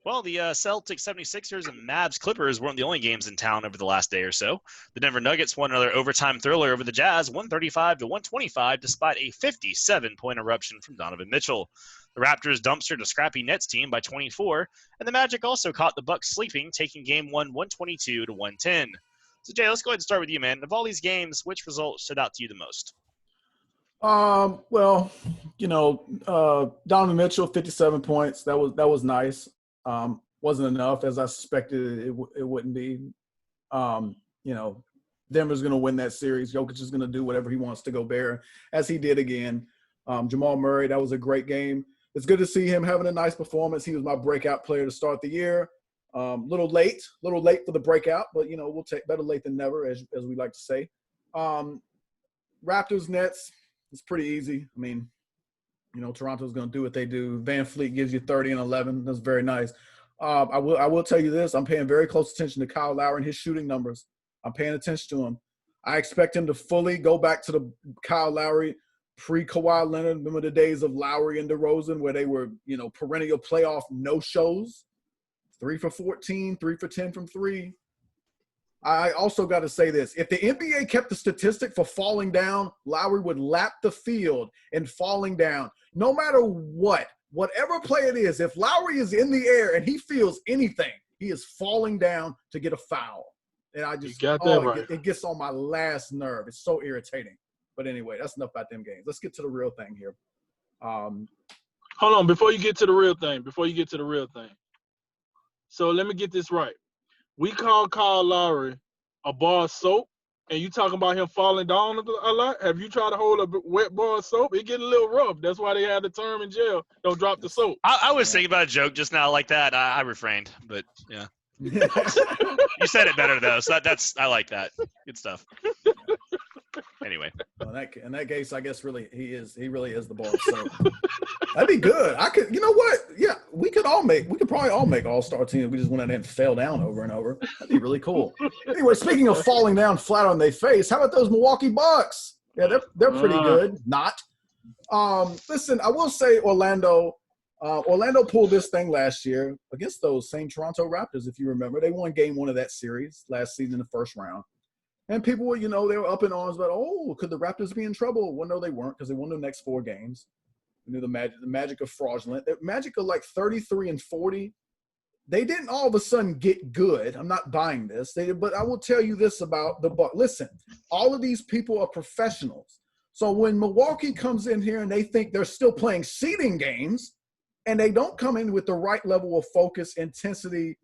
Well, the Celtics 76ers and Mavs Clippers weren't the only games in town over the last day or so. The Denver Nuggets won another overtime thriller over the Jazz, 135-125, despite a 57-point eruption from Donovan Mitchell. The Raptors dumpstered a scrappy Nets team by 24, and the Magic also caught the Bucks sleeping, taking Game 1 122-110. So, Jay, let's go ahead and start with you, man. Of all these games, which result stood out to you the most? Well, Donovan Mitchell, 57 points. That was nice. Wasn't enough, as I suspected it wouldn't be. Denver's going to win that series. Jokic is going to do whatever he wants to Gobert, as he did again. Jamal Murray, that was a great game. It's good to see him having a nice performance. He was my breakout player to start the year. Little late for the breakout, but we'll take better late than never, as we like to say. Raptors, Nets, it's pretty easy. I mean, Toronto's going to do what they do. Van Fleet gives you 30 and 11. That's very nice. I will tell you this. I'm paying very close attention to Kyle Lowry and his shooting numbers. I'm paying attention to him. I expect him to fully go back to the Kyle Lowry pre-Kawhi Leonard. Remember the days of Lowry and DeRozan where they were, perennial playoff no-shows? 3 for 14, 3 for 10 from 3. I also got to say this. If the NBA kept the statistic for falling down, Lowry would lap the field in falling down. No matter whatever play it is, if Lowry is in the air and he feels anything, he is falling down to get a foul. And I just right. It gets on my last nerve. It's so irritating. But anyway, that's enough about them games. Let's get to the real thing here. Hold on, before you get to the real thing. So let me get this right. We call Kyle Lowry a bar of soap, and you talking about him falling down a lot? Have you tried to hold a wet bar of soap? It get a little rough. That's why they had the term in jail. Don't drop the soap. I was thinking about a joke just now like that. I refrained, but yeah. You said it better though, so I like that. Good stuff. Anyway, well, in that case, I guess he really is the bar of soap. That'd be good. You know what? Yeah, we could probably all make all-star teams. We just went out there and fell down over and over. That'd be really cool. Anyway, speaking of falling down flat on their face, how about those Milwaukee Bucks? Yeah, they're pretty good. Not. Listen, I will say Orlando pulled this thing last year against those same Toronto Raptors, if you remember. They won game 1 of that series last season in the first round. And people were, they were up in arms about, could the Raptors be in trouble? Well, no, they weren't, because they won the next 4 games. We knew the magic of fraudulent. The magic of like 33 and 40. They didn't all of a sudden get good. I'm not buying this. But I will tell you this about the Bucks. Listen, all of these people are professionals. So when Milwaukee comes in here and they think they're still playing seeding games, and they don't come in with the right level of focus, intensity,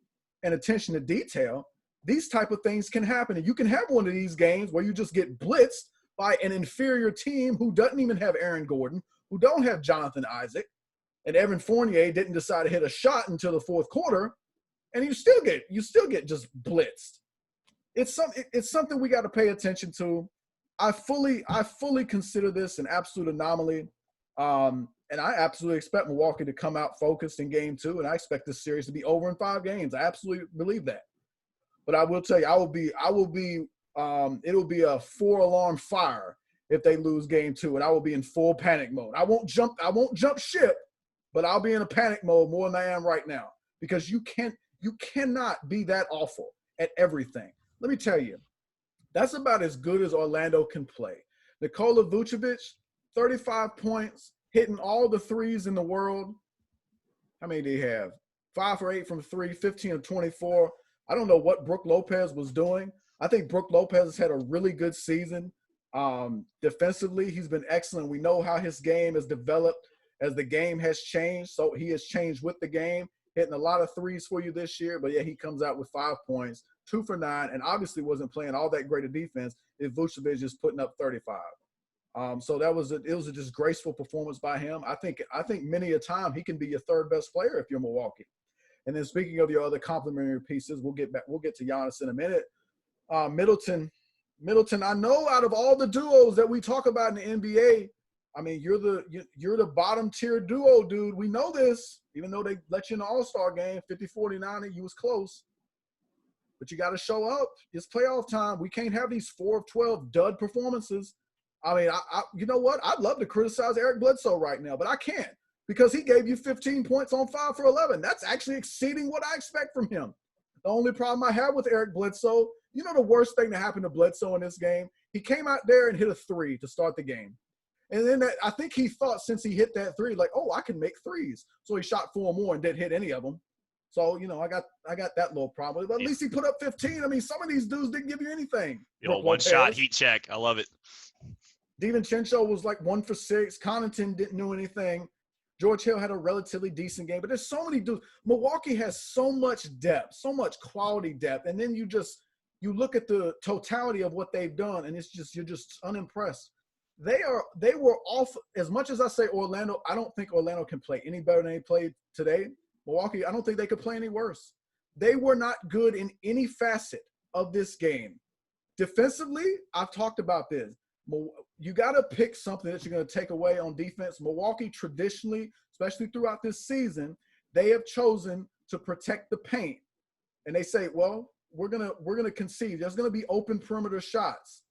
and attention to detail, these type of things can happen. And you can have one of these games where you just get blitzed by an inferior team who doesn't even have Aaron Gordon, who don't have Jonathan Isaac, and Evan Fournier didn't decide to hit a shot until the fourth quarter, and you still get just blitzed. It's something we got to pay attention to. I fully consider this an absolute anomaly. And I absolutely expect Milwaukee to come out focused in game 2, and I expect this series to be over in 5 games. I absolutely believe that. But I will tell you, it'll be a 4-alarm fire if they lose game 2, and I will be in full panic mode. I won't jump ship, but I'll be in a panic mode more than I am right now, because you cannot be that awful at everything. Let me tell you, that's about as good as Orlando can play. Nikola Vucevic, 35 points, hitting all the threes in the world. How many did he have? 5 for 8 from 3, 15 of 24. I don't know what Brook Lopez was doing. I think Brook Lopez has had a really good season. Defensively, he's been excellent. We know how his game has developed as the game has changed. So he has changed with the game, hitting a lot of threes for you this year. But, yeah, he comes out with 5 points, 2 for 9, and obviously wasn't playing all that great a defense if Vucevic is putting up 35. So it was a disgraceful performance by him. I think many a time he can be your 3rd best player if you're Milwaukee. And then speaking of your other complementary pieces, we'll get to Giannis in a minute. Middleton, I know out of all the duos that we talk about in the NBA, I mean, you're the bottom tier duo, dude. We know this, even though they let you in the All-Star game, 50-49, you was close. But you got to show up. It's playoff time. We can't have these 4 of 12 dud performances. I mean, you know what? I'd love to criticize Eric Bledsoe right now, but I can't, because he gave you 15 points on 5 for 11. That's actually exceeding what I expect from him. The only problem I have with Eric Bledsoe, you know the worst thing that happened to Bledsoe in this game? He came out there and hit a 3 to start the game. And then I think he thought since he hit that 3, like, oh, I can make 3s. So he shot 4 more and didn't hit any of them. So, you know, I got that little problem. But at least he put up 15. I mean, some of these dudes didn't give you anything. One-shot heat check. I love it. DiVincenzo was like 1 for 6. Connaughton didn't do anything. George Hill had a relatively decent game. But there's so many dudes. Milwaukee has so much depth, so much quality depth. And then you look at the totality of what they've done, and you're just unimpressed. They were off. As much as I say Orlando, I don't think Orlando can play any better than they played today. Milwaukee, I don't think they could play any worse. They were not good in any facet of this game. Defensively, I've talked about this. You got to pick something that you're going to take away on defense. Milwaukee traditionally, especially throughout this season, they have chosen to protect the paint. And they say, well, we're gonna concede. There's going to be open perimeter shots.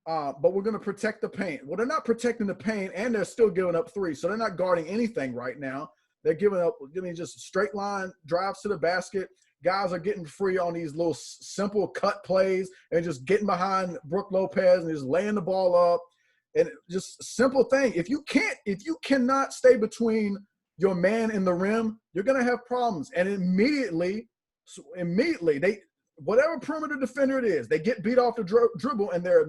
But we're going to protect the paint. Well, they're not protecting the paint, and they're still giving up 3. So they're not guarding anything right now. They're giving just straight line drives to the basket. Guys are getting free on these little simple cut plays and just getting behind Brook Lopez and just laying the ball up. And just simple thing. If you cannot stay between your man and the rim, you're going to have problems. And immediately whatever perimeter defender it is, they get beat off the dribble and they're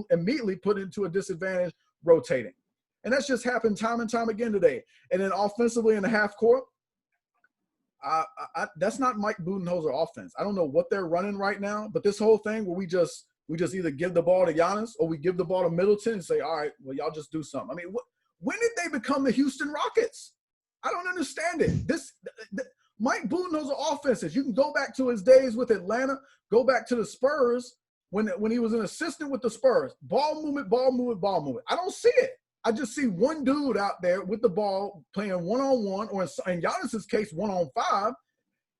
immediately put into a disadvantage rotating. And that's just happened time and time again today. And then offensively in the half court, that's not Mike Budenholzer offense. I don't know what they're running right now, but this whole thing where we just either give the ball to Giannis or we give the ball to Middleton and say, all right, well, y'all just do something. I mean, when did they become the Houston Rockets? I don't understand it. Mike Budenholzer offenses, you can go back to his days with Atlanta, go back to the Spurs when he was an assistant with the Spurs. Ball movement, ball movement, ball movement. I don't see it. I just see one dude out there with the ball playing one-on-one, or in Giannis's case, 1-on-5,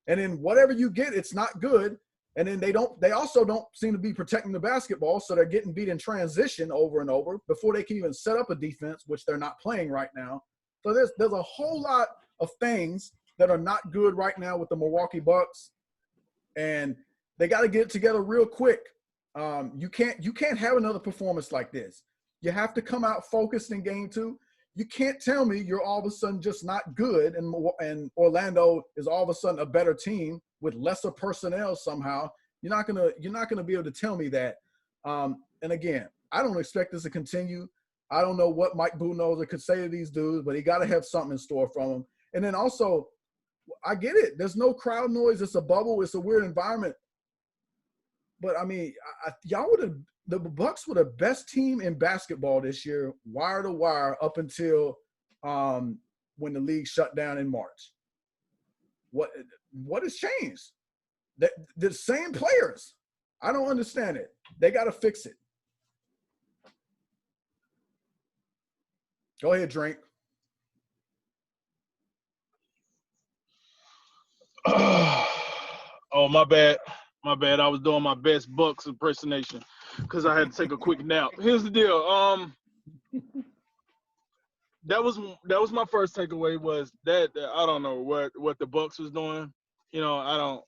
and then whatever you get, it's not good. And then they also don't seem to be protecting the basketball, so they're getting beat in transition over and over before they can even set up a defense, which they're not playing right now. So there's a whole lot of things that are not good right now with the Milwaukee Bucks, and they got to get it together real quick. You can't have another performance like this. You have to come out focused in game 2. You can't tell me you're all of a sudden just not good, and Orlando is all of a sudden a better team with lesser personnel somehow. You're not gonna be able to tell me that. And again, I don't expect this to continue. I don't know what Mike Budenholzer could say to these dudes, but he got to have something in store from them. And then also, I get it. There's no crowd noise. It's a bubble. It's a weird environment. But I mean, the Bucks were the best team in basketball this year, wire to wire, up until when the league shut down in March. What has changed? The same players. I don't understand it. They got to fix it. Go ahead, Drink. Oh, my bad. My bad. I was doing my best Bucks impersonation because I had to take a quick nap. Here's the deal. That was my first takeaway, was that I don't know what the Bucks was doing. You know,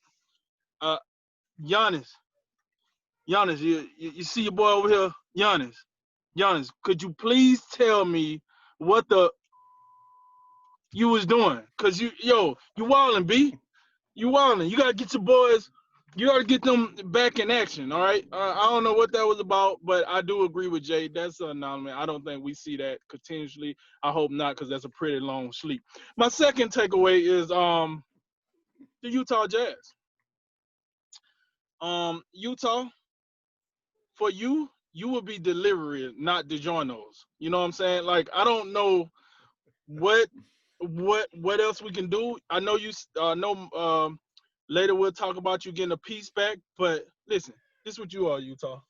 Giannis, you see your boy over here, Giannis, could you please tell me what you was doing? Cause you wildin', B. You wildin'. You gotta get your boys. You gotta get them back in action. All right. I don't know what that was about, but I do agree with Jay. That's an anomaly. I don't think we see that continuously. I hope not, because that's a pretty long sleep. My second takeaway is the Utah Jazz. Utah, for you will be delivery, not DiGiorno's. You know what I'm saying? Like, I don't know what else we can do. I know you later we'll talk about you getting a piece back, but listen, this is what you are, Utah.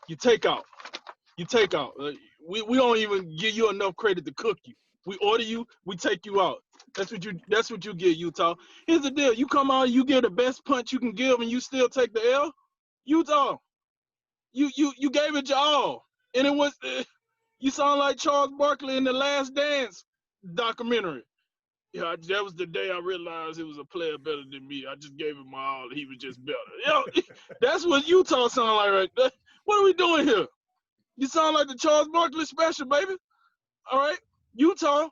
You take out. We don't even give you enough credit to cook you. We order you, we take you out. That's what you get, Utah. Here's the deal. You come out, you give the best punch you can give, and you still take the L. Utah, you gave it your all. And it was you sound like Charles Barkley in The Last Dance. documentary. Yeah, that was the day I realized it was a player better than me. I just gave him my all. He was just better. That's what Utah sound like right there. What are we doing here? You sound like the Charles Barkley special, baby. All right, Utah,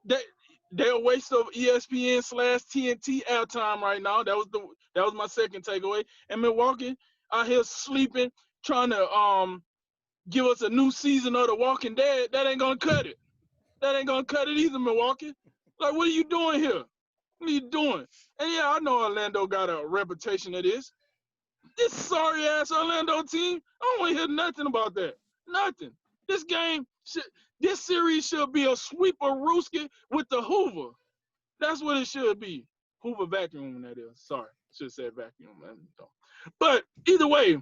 they're a waste of ESPN/TNT airtime right now. That was my second takeaway. And Milwaukee out here sleeping, trying to give us a new season of The Walking Dead. That ain't gonna cut it. That ain't gonna cut it either, Milwaukee. Like, what are you doing here? What are you doing? And yeah, I know Orlando got a reputation of this. This sorry ass Orlando team, I don't want to hear nothing about that. Nothing. This game, this series should be a sweeper Rooski with the Hoover. That's what it should be. Hoover vacuum, that is. Sorry, should have said vacuum. But either way,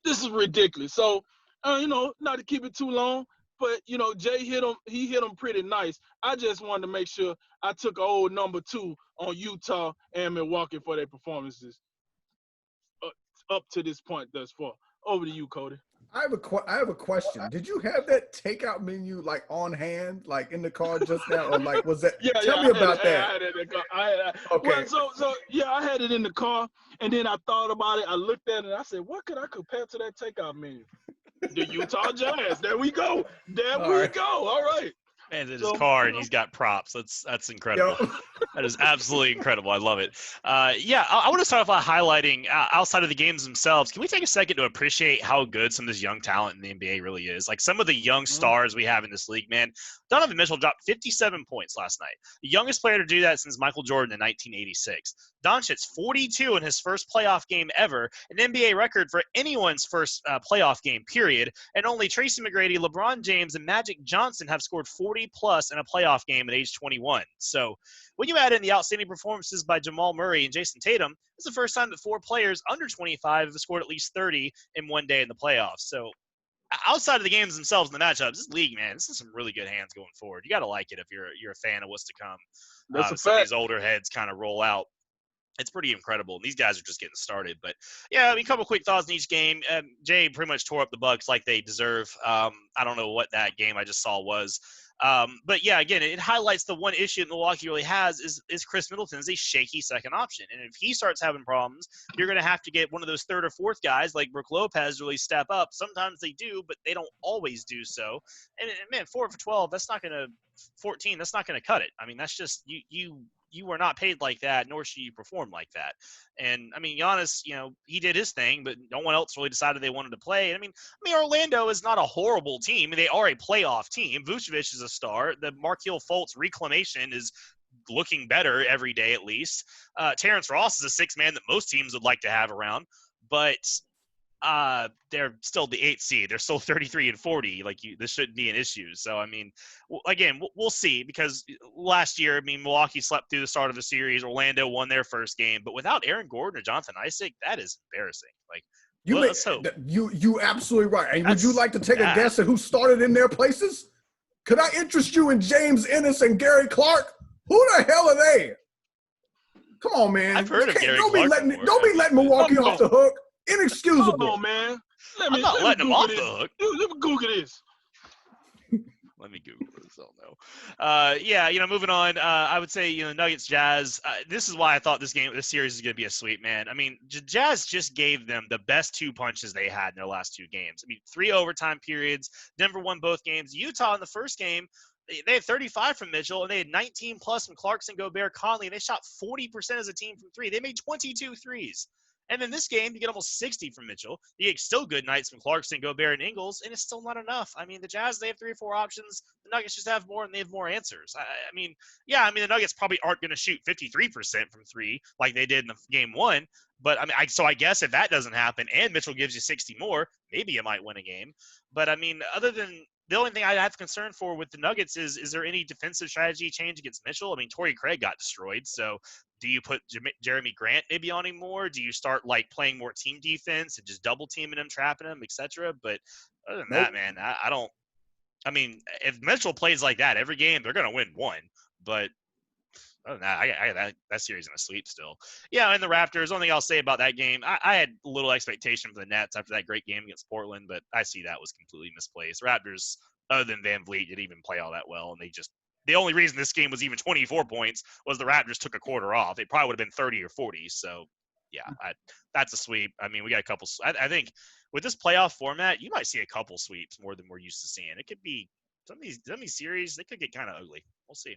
this is ridiculous. So, not to keep it too long, but Jay hit him. He hit him pretty nice. I just wanted to make sure I took an old number 2 on Utah and Milwaukee for their performances up to this point thus far. Over to you, Cody. I have a question. Did you have that takeout menu like on hand, like in the car just now, or like was that? Tell me about that. I had it in the car. Okay. Well, so yeah, I had it in the car, and then I thought about it. I looked at it, and I said, "What could I compare to that takeout menu?" The Utah Jazz. There we go. All right. And in his car, and he's got props. That's incredible. That is absolutely incredible. I love it. I want to start off by highlighting outside of the games themselves. Can we take a second to appreciate how good some of this young talent in the NBA really is? Like some of the young stars we have in this league, man. Donovan Mitchell dropped 57 points last night. The youngest player to do that since Michael Jordan in 1986. Doncic 42 in his first playoff game ever, an NBA record for anyone's first playoff game, period. And only Tracy McGrady, LeBron James, and Magic Johnson have scored 40-plus in a playoff game at age 21. So when you add in the outstanding performances by Jamal Murray and Jason Tatum, it's the first time that 4 players under 25 have scored at least 30 in one day in the playoffs. So outside of the games themselves and the matchups, this league, man, this is some really good hands going forward. You got to like it if you're a fan of what's to come. That's a some fact. of these older heads kind of roll out. It's pretty incredible. These guys are just getting started. But, yeah, I mean, a couple quick thoughts in each game. Jay pretty much tore up the Bucks like they deserve. I don't know what that game I just saw was. But, yeah, again, it highlights the one issue that Milwaukee really has is Chris Middleton is a shaky second option. And if he starts having problems, you're going to have to get one of those third or fourth guys like Brook Lopez really step up. Sometimes they do, but they don't always do so. And, man, 4 for 12, that's not going to – 14, that's not going to cut it. I mean, that's just you are not paid like that, nor should you perform like that. And, I mean, Giannis, he did his thing, but no one else really decided they wanted to play. And, I mean, Orlando is not a horrible team. They are a playoff team. Vucevic is a star. The Markelle Fultz reclamation is looking better every day at least. Terrence Ross is a sixth man that most teams would like to have around. But they're still the 8th seed. They're still 33 and 40. This shouldn't be an issue. So, I mean, again, we'll see because last year, Milwaukee slept through the start of the series. Orlando won their first game, but without Aaron Gordon or Jonathan Isaac, that is embarrassing. Let's hope. You absolutely right. And would you like to take a guess at who started in their places? Could I interest you in James Ennis and Gary Clark? Who the hell are they? Come on, man. I've heard of Gary Clark. Don't be letting Milwaukee off the hook. Inexcusable. Come on, man. I'm not letting him off the hook. Let me Google this. Let me Google this. I don't know. Moving on. I would say, Nuggets, Jazz. This is why I thought this series is going to be a sweep, man. I mean, Jazz just gave them the best 2 punches they had in their last 2 games. 3 overtime periods. Denver won both games. Utah in the first game, they had 35 from Mitchell, and they had 19 plus from Clarkson, Gobert, Conley. And they shot 40% as a team from 3. They made 22 threes. And in this game, you get almost 60 from Mitchell. You get still good nights from Clarkson, Gobert, and Ingles, and it's still not enough. The Jazz, they have 3 or 4 options. The Nuggets just have more, and they have more answers. The Nuggets probably aren't going to shoot 53% from 3 like they did in the game 1. But, I guess if that doesn't happen and Mitchell gives you 60 more, maybe you might win a game. But, other than – the only thing I have concern for with the Nuggets is there any defensive strategy change against Mitchell? Torrey Craig got destroyed, so do you put Jeremy Grant maybe on him more? Do you start playing more team defense and just double teaming him, trapping him, etc.? But other than that, man, I don't. If Mitchell plays like that every game, they're gonna win 1. But other than that, I got that series in a sweep still. Yeah, and the Raptors. Only thing I'll say about that game, I had little expectation for the Nets after that great game against Portland, but I see that was completely misplaced. Raptors, other than Van Vliet, didn't even play all that well, and they just blew them out. So, the only reason this game was even 24 points was the Raptors took a quarter off. It probably would have been 30 or 40. So, yeah, that's a sweep. I mean, we got a couple. I think with this playoff format, you might see a couple sweeps more than we're used to seeing. It could be some of these series. They could get kind of ugly. We'll see.